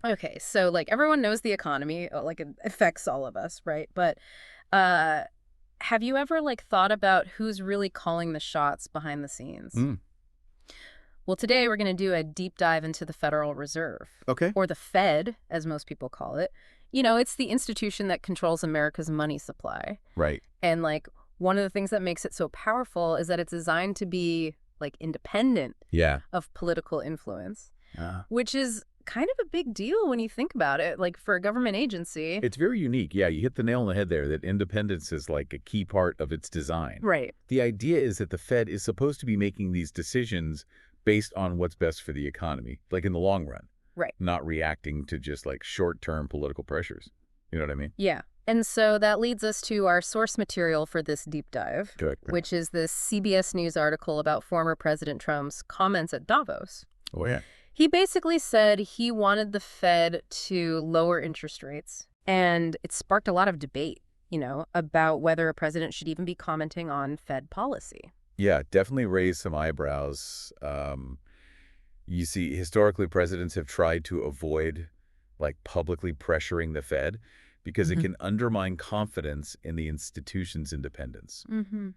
Okay, so like everyone knows the economy, like it affects all of us, right? But uh have you ever like thought about who's really calling the shots behind the scenes? Mm. Well, today we're going to do a deep dive into the Federal Reserve, Okay. or the Fed, as most people call it. You know, it's the institution that controls America's money supply. Right. And like one of the things that makes it so powerful is that it's designed to be like independent Yeah. of political influence, Uh, which is kind of a big deal when you think about it, like for a government agency. it's very unique. Yeah, you hit the nail on the head there that independence is like a key part of its design. Right. The idea is that the Fed is supposed to be making these decisions based on what's best for the economy, like in the long run, Right. not reacting to just like short-term political pressures. You know what I mean? Yeah. And so that leads us to our source material for this deep dive, Good. which is this CBS News article about former President Trump's comments at Davos. Oh, yeah. He basically said he wanted the Fed to lower interest rates, and it sparked a lot of debate, about whether a president should even be commenting on Fed policy. Yeah, definitely raised some eyebrows. You see, historically, presidents have tried to avoid like publicly pressuring the Fed because it Hmm. can undermine confidence in the institution's independence. Hmm.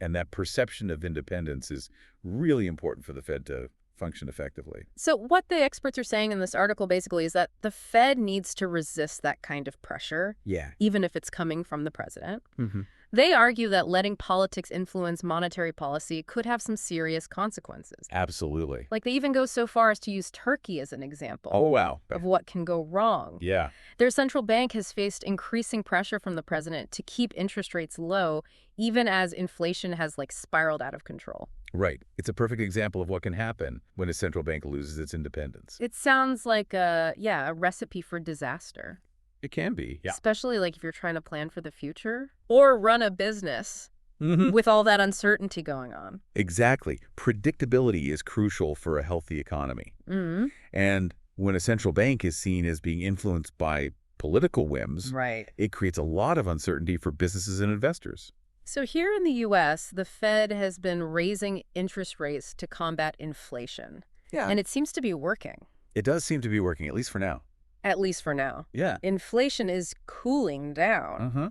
And that perception of independence is really important for the Fed to function effectively. So what the experts are saying in this article basically is that the Fed needs to resist that kind of pressure, Yeah. even if it's coming from the president. Hmm. They argue that letting politics influence monetary policy could have some serious consequences. Absolutely. Like they even go so far as to use Turkey as an example Oh, wow. of what can go wrong. Yeah. Their central bank has faced increasing pressure from the president to keep interest rates low, even as inflation has like spiraled out of control. Right. It's a perfect example of what can happen when a central bank loses its independence. It sounds like a recipe for disaster. It can be. Yeah. Especially like if you're trying to plan for the future or run a business Hmm. with all that uncertainty going on. Exactly. Predictability is crucial for a healthy economy. Mm. And when a central bank is seen as being influenced by political whims, Right. it creates a lot of uncertainty for businesses and investors. So here in the US, the Fed has been raising interest rates to combat inflation, Yeah. and it seems to be working, It does seem to be working, at least for now. at least for now. Yeah. Inflation is cooling down, Uh-huh.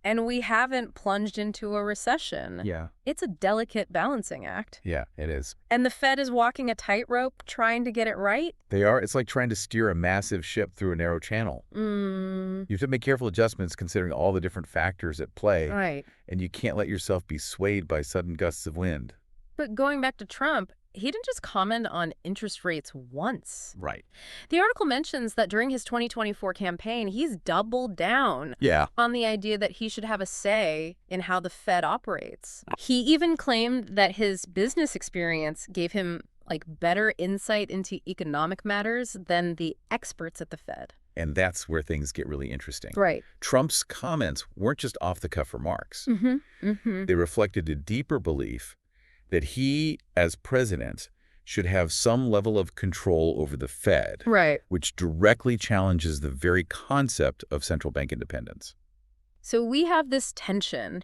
and we haven't plunged into a recession. Yeah. It's a delicate balancing act. Yeah, it is. And the Fed is walking a tightrope trying to get it right. They are. It's like trying to steer a massive ship through a narrow channel. Mm, You have to make careful adjustments considering all the different factors at play, right. and you can't let yourself be swayed by sudden gusts of wind. But going back to Trump, he didn't just comment on interest rates once. Right. The article mentions that during his 2024 campaign, he's doubled down Yeah. on the idea that he should have a say in how the Fed operates. He even claimed that his business experience gave him like better insight into economic matters than the experts at the Fed. And that's where things get really interesting. Right. Trump's comments weren't just off-the-cuff remarks. Mm-hmm. Mm-hmm. They reflected a deeper belief that he, as president, should have some level of control over the Fed, Right. which directly challenges the very concept of central bank independence. So we have this tension,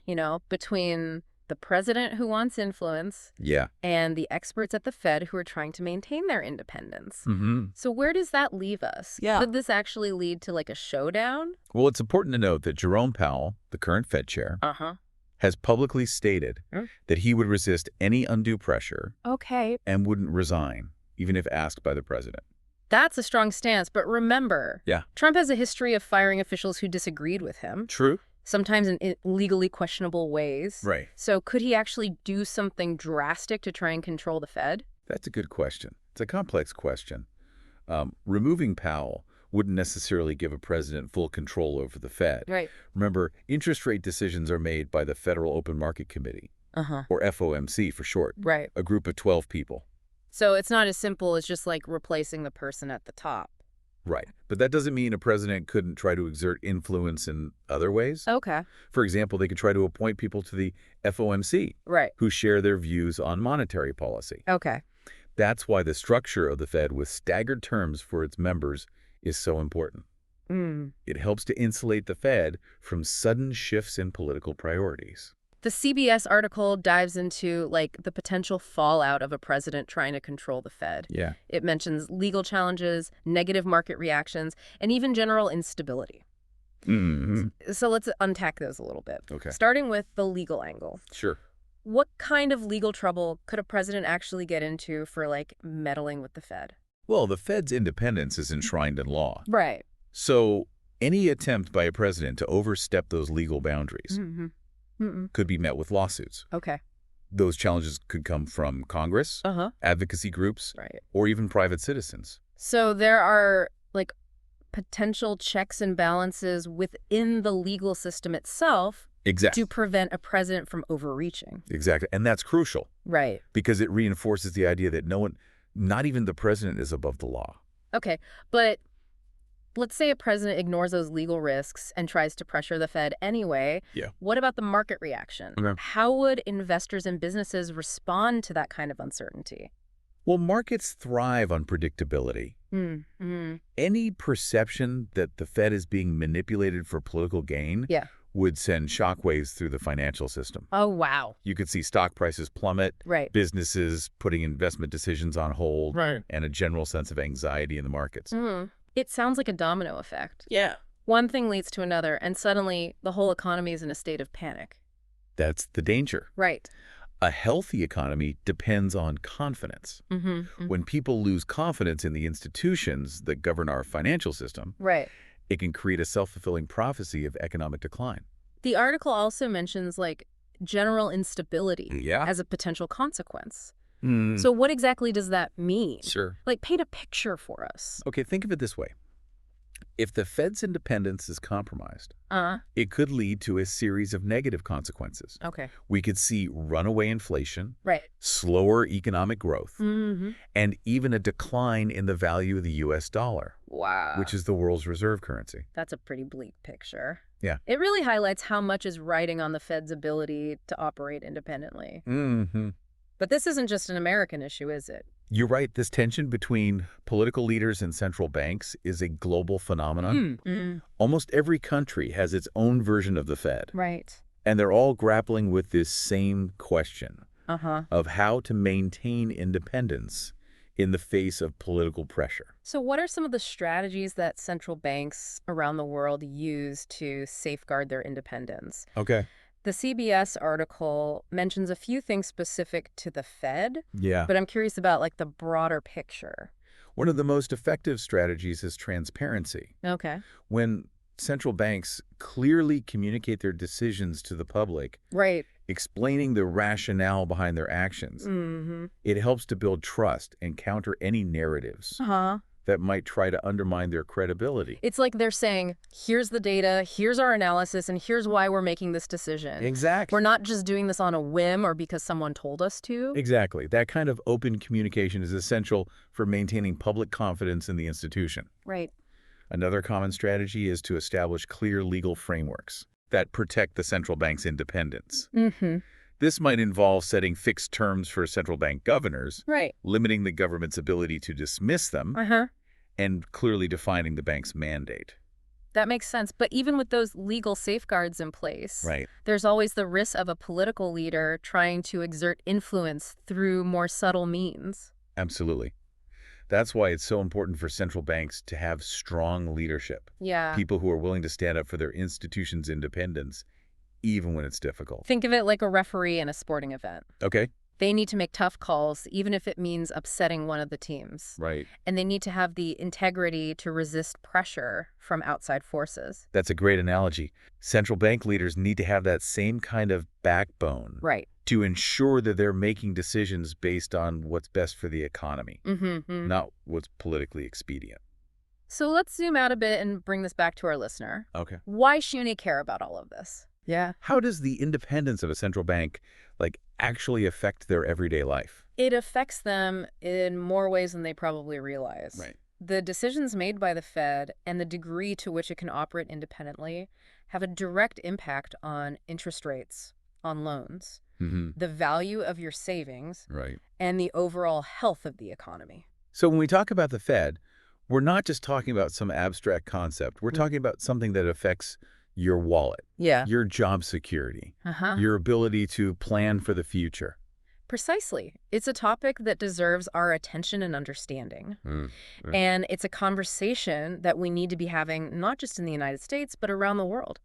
between the president who wants influence Yeah. and the experts at the Fed who are trying to maintain their independence. Mm-hmm. So where does that leave us? Yeah. Could this actually lead to like a showdown? Well, it's important to note that Jerome Powell, the current Fed chair, Uh-huh. has publicly stated that he would resist any undue pressure Okay. and wouldn't resign, even if asked by the president. That's a strong stance, but remember, Yeah. Trump has a history of firing officials who disagreed with him, True. sometimes in legally questionable ways. Right. So could he actually do something drastic to try and control the Fed? That's a good question. It's a complex question. Removing Powell wouldn't necessarily give a president full control over the Fed. Right. Remember, interest rate decisions are made by the Federal Open Market Committee, Uh-huh. or FOMC for short, Right. a group of 12 people. So it's not as simple as just like replacing the person at the top. Right. But that doesn't mean a president couldn't try to exert influence in other ways. Okay. For example, they could try to appoint people to the FOMC Right. who share their views on monetary policy. Okay. That's why the structure of the Fed with staggered terms for its members is so important. Mm. It helps to insulate the Fed from sudden shifts in political priorities. The CBS article dives into, like, the potential fallout of a president trying to control the Fed. Yeah. It mentions legal challenges, negative market reactions, and even general instability. Mm-hmm. So let's unpack those a little bit. Okay. Starting with the legal angle. Sure. What kind of legal trouble could a president actually get into for, like, meddling with the Fed? Well, the Fed's independence is enshrined in law. Right. So any attempt by a president to overstep those legal boundaries could be met with lawsuits. Okay. Those challenges could come from Congress, advocacy groups, Right. or even private citizens. So there are, like, potential checks and balances within the legal system itself Exactly. to prevent a president from overreaching. Exactly. And that's crucial Right. because it reinforces the idea that no one, not even the president, is above the law. Okay. But let's say a president ignores those legal risks and tries to pressure the Fed anyway. Yeah. What about the market reaction? Okay. How would investors and businesses respond to that kind of uncertainty? Well, markets thrive on predictability. Any perception that the Fed is being manipulated for political gain would send shockwaves through the financial system. Oh, wow. You could see stock prices plummet, Right. businesses putting investment decisions on hold, Right. and a general sense of anxiety in the markets. It sounds like a domino effect. Yeah. One thing leads to another, and suddenly the whole economy is in a state of panic. That's the danger. Right. A healthy economy depends on confidence. When people lose confidence in the institutions that govern our financial system, Right. it can create a self-fulfilling prophecy of economic decline. The article also mentions, like, general instability Yeah. as a potential consequence. So what exactly does that mean? Sure. Like, paint a picture for us. Okay, think of it this way. If the Fed's independence is compromised, it could lead to a series of negative consequences. Okay. We could see runaway inflation, Right. slower economic growth, and even a decline in the value of the U.S. dollar, Wow. which is the world's reserve currency. That's a pretty bleak picture. Yeah. It really highlights how much is riding on the Fed's ability to operate independently. But this isn't just an American issue, is it? You're right. This tension between political leaders and central banks is a global phenomenon. Almost every country has its own version of the Fed. Right. And they're all grappling with this same question Uh-huh. of how to maintain independence in the face of political pressure. So what are some of the strategies that central banks around the world use to safeguard their independence? Okay. The CBS article mentions a few things specific to the Fed, Yeah. but I'm curious about, like, the broader picture. One of the most effective strategies is transparency. Okay. When central banks clearly communicate their decisions to the public, Right. explaining the rationale behind their actions, it helps to build trust and counter any narratives that might try to undermine their credibility. It's like they're saying, here's the data, here's our analysis, and here's why we're making this decision. Exactly. We're not just doing this on a whim or because someone told us to. Exactly. That kind of open communication is essential for maintaining public confidence in the institution. Right. Another common strategy is to establish clear legal frameworks that protect the central bank's independence. This might involve setting fixed terms for central bank governors, Right. limiting the government's ability to dismiss them, and clearly defining the bank's mandate. That makes sense. But even with those legal safeguards in place, Right. there's always the risk of a political leader trying to exert influence through more subtle means. Absolutely. That's why it's so important for central banks to have strong leadership. Yeah. People who are willing to stand up for their institution's independence, even when it's difficult. Think of it like a referee in a sporting event. Okay. They need to make tough calls, even if it means upsetting one of the teams. Right. And they need to have the integrity to resist pressure from outside forces. That's a great analogy. Central bank leaders need to have that same kind of backbone Right. to ensure that they're making decisions based on what's best for the economy, not what's politically expedient. So let's zoom out a bit and bring this back to our listener. Okay. Why should they care about all of this? Yeah. How does the independence of a central bank, actually affect their everyday life? It affects them in more ways than they probably realize. Right. The decisions made by the Fed and the degree to which it can operate independently have a direct impact on interest rates on loans, the value of your savings, Right. and the overall health of the economy. So when we talk about the Fed, we're not just talking about some abstract concept. We're talking about something that affects your wallet, Yeah. your job security, Uh-huh. your ability to plan for the future. Precisely. It's a topic that deserves our attention and understanding. Mm. And it's a conversation that we need to be having not just in the United States, but around the world.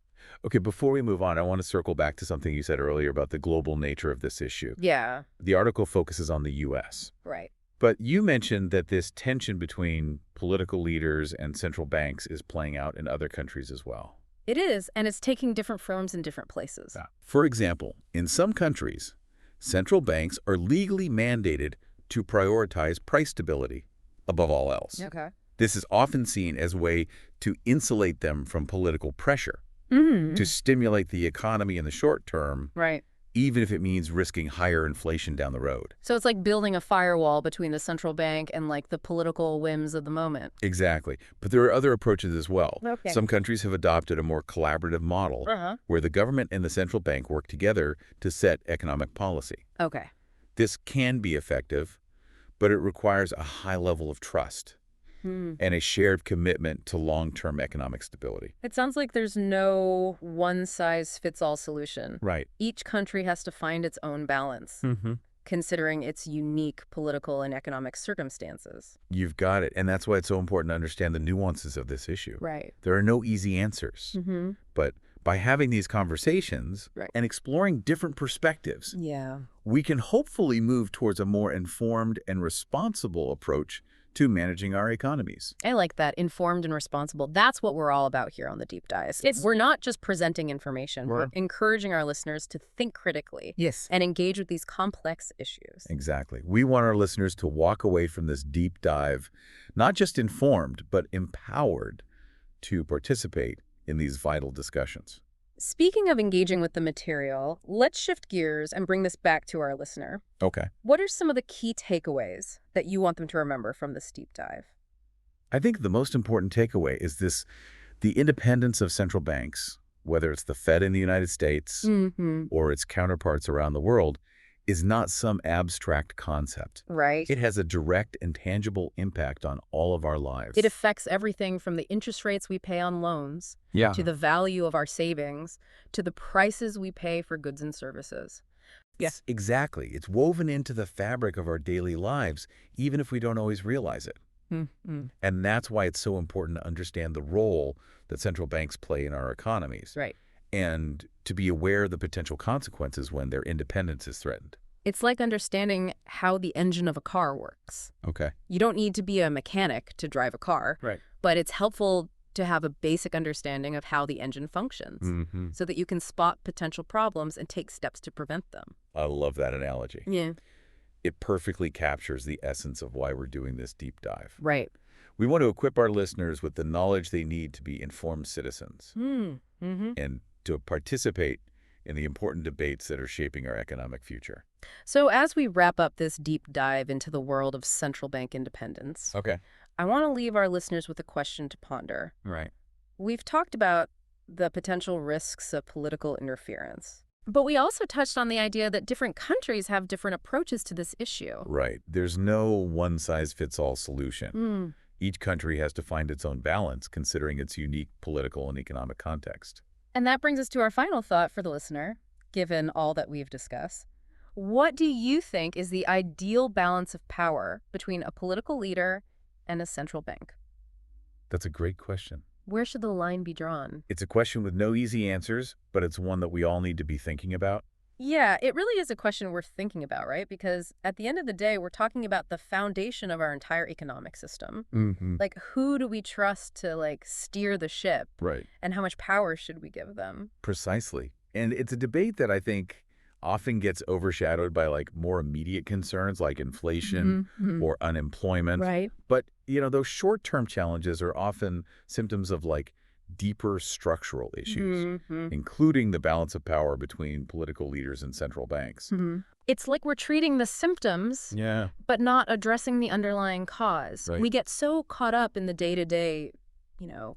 Okay, before we move on, I want to circle back to something you said earlier about the global nature of this issue. Yeah. The article focuses on the U.S. Right. But you mentioned that this tension between political leaders and central banks is playing out in other countries as well. It is, and it's taking different forms in different places. Yeah. For example, in some countries, central banks are legally mandated to prioritize price stability above all else. Okay. This is often seen as a way to insulate them from political pressure, to stimulate the economy in the short term, Right. even if it means risking higher inflation down the road. So it's like building a firewall between the central bank and like the political whims of the moment. Exactly. But there are other approaches as well. Okay. Some countries have adopted a more collaborative model where the government and the central bank work together to set economic policy. Okay. This can be effective, but it requires a high level of trust and a shared commitment to long-term economic stability. It sounds like there's no one-size-fits-all solution. Right. Each country has to find its own balance, considering its unique political and economic circumstances. You've got it. And that's why it's so important to understand the nuances of this issue. Right. There are no easy answers. But by having these conversations and exploring different perspectives, we can hopefully move towards a more informed and responsible approach to managing our economies. I like that. Informed and responsible. That's what we're all about here on the Deep Dives. We're not just presenting information. We're encouraging our listeners to think critically and engage with these complex issues. Exactly. We want our listeners to walk away from this deep dive, not just informed, but empowered to participate in these vital discussions. Speaking of engaging with the material, let's shift gears and bring this back to our listener. Okay. What are some of the key takeaways that you want them to remember from this deep dive? I think the most important takeaway is the independence of central banks, whether it's the Fed in the United States or its counterparts around the world, is not some abstract concept. Right. It has a direct and tangible impact on all of our lives. It affects everything from the interest rates we pay on loans to the value of our savings to the prices we pay for goods and services. Yes, exactly. It's woven into the fabric of our daily lives, even if we don't always realize it. And that's why it's so important to understand the role that central banks play in our economies. Right. And to be aware of the potential consequences when their independence is threatened. It's like understanding how the engine of a car works. Okay. You don't need to be a mechanic to drive a car, but it's helpful to have a basic understanding of how the engine functions so that you can spot potential problems and take steps to prevent them. I love that analogy. Yeah. It perfectly captures the essence of why we're doing this deep dive. Right. We want to equip our listeners with the knowledge they need to be informed citizens and to participate in the important debates that are shaping our economic future. So as we wrap up this deep dive into the world of central bank independence, I want to leave our listeners with a question to ponder. Right. We've talked about the potential risks of political interference, but we also touched on the idea that different countries have different approaches to this issue. Right. There's no one-size-fits-all solution. Each country has to find its own balance, considering its unique political and economic context. And that brings us to our final thought for the listener, given all that we've discussed. What do you think is the ideal balance of power between a political leader and a central bank? That's a great question. Where should the line be drawn? It's a question with no easy answers, but it's one that we all need to be thinking about. Yeah, it really is a question worth thinking about, right? Because at the end of the day, we're talking about the foundation of our entire economic system. Like, who do we trust to, like, steer the ship? Right. And how much power should we give them? Precisely. And it's a debate that I think often gets overshadowed by, like, more immediate concerns like inflation or unemployment. Right. But, you know, those short-term challenges are often symptoms of, like, deeper structural issues, including the balance of power between political leaders and central banks. It's like we're treating the symptoms, but not addressing the underlying cause. Right. We get so caught up in the day-to-day, you know,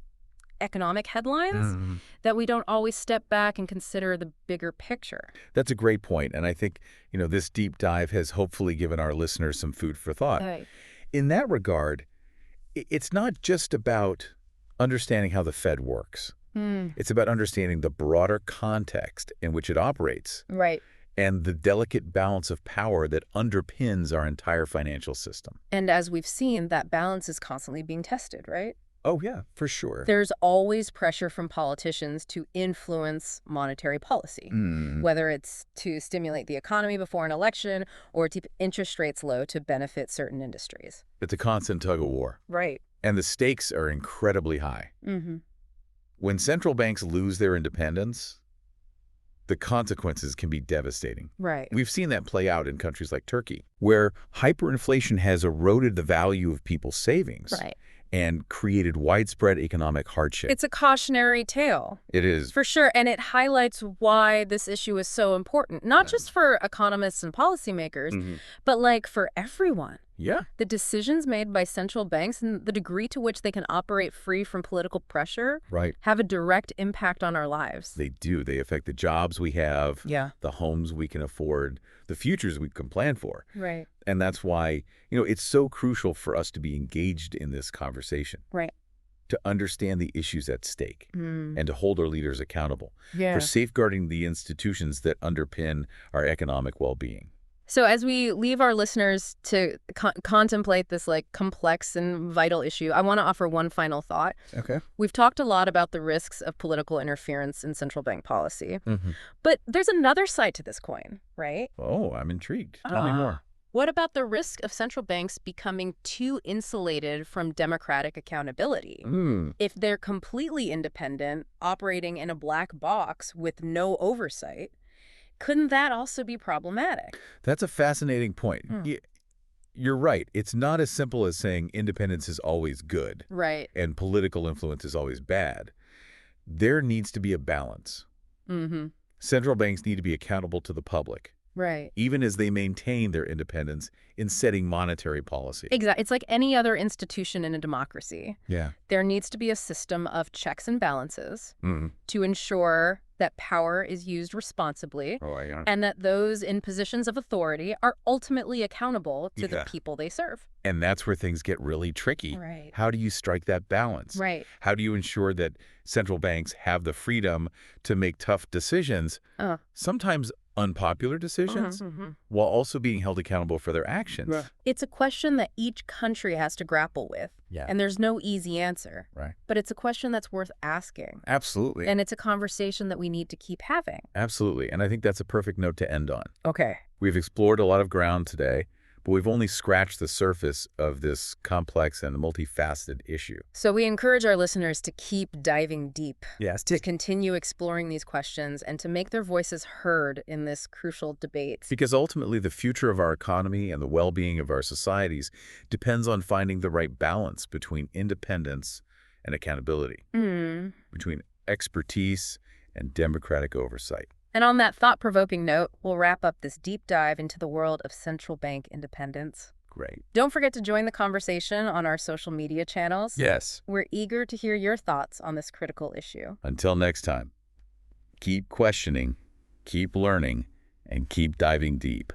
economic headlines that we don't always step back and consider the bigger picture. That's a great point. And I think, you know, this deep dive has hopefully given our listeners some food for thought. Right. In that regard, it's not just about understanding how the Fed works. It's about understanding the broader context in which it operates. Right. And the delicate balance of power that underpins our entire financial system. And as we've seen, that balance is constantly being tested, right? Oh, yeah, for sure. There's always pressure from politicians to influence monetary policy, whether it's to stimulate the economy before an election or to keep interest rates low to benefit certain industries. It's a constant tug of war. Right. And the stakes are incredibly high. When central banks lose their independence, the consequences can be devastating. Right. We've seen that play out in countries like Turkey, where hyperinflation has eroded the value of people's savings. Right. And created widespread economic hardship. It's a cautionary tale. It is. For sure, and it highlights why this issue is so important, not just for economists and policymakers, but like for everyone. Yeah. The decisions made by central banks and the degree to which they can operate free from political pressure have a direct impact on our lives. They do. They affect the jobs we have, the homes we can afford, the futures we can plan for. Right. And that's why, it's so crucial for us to be engaged in this conversation. Right. To understand the issues at stake and to hold our leaders accountable for safeguarding the institutions that underpin our economic well-being. So as we leave our listeners to contemplate this complex and vital issue, I want to offer one final thought. Okay. We've talked a lot about the risks of political interference in central bank policy, but there's another side to this coin, right? Oh, I'm intrigued. Tell me more. What about the risk of central banks becoming too insulated from democratic accountability? If they're completely independent, operating in a black box with no oversight, couldn't that also be problematic? That's a fascinating point. You're right. It's not as simple as saying independence is always good. Right. And political influence is always bad. There needs to be a balance. Central banks need to be accountable to the public. Right. Even as they maintain their independence in setting monetary policy. Exactly. It's like any other institution in a democracy. Yeah. There needs to be a system of checks and balances to ensure that power is used responsibly and that those in positions of authority are ultimately accountable to the people they serve. And that's where things get really tricky. Right. How do you strike that balance? Right. How do you ensure that central banks have the freedom to make tough decisions, sometimes unpopular decisions, while also being held accountable for their actions? Right. It's a question that each country has to grapple with. Yeah. And there's no easy answer. Right. But it's a question that's worth asking. Absolutely. And it's a conversation that we need to keep having. Absolutely. And I think that's a perfect note to end on. Okay. We've explored a lot of ground today, but we've only scratched the surface of this complex and multifaceted issue. So we encourage our listeners to keep diving deep. Yes. To continue exploring these questions and to make their voices heard in this crucial debate. Because ultimately, the future of our economy and the well-being of our societies depends on finding the right balance between independence and accountability, between expertise and democratic oversight. And on that thought-provoking note, we'll wrap up this deep dive into the world of central bank independence. Great. Don't forget to join the conversation on our social media channels. Yes. We're eager to hear your thoughts on this critical issue. Until next time, keep questioning, keep learning, and keep diving deep.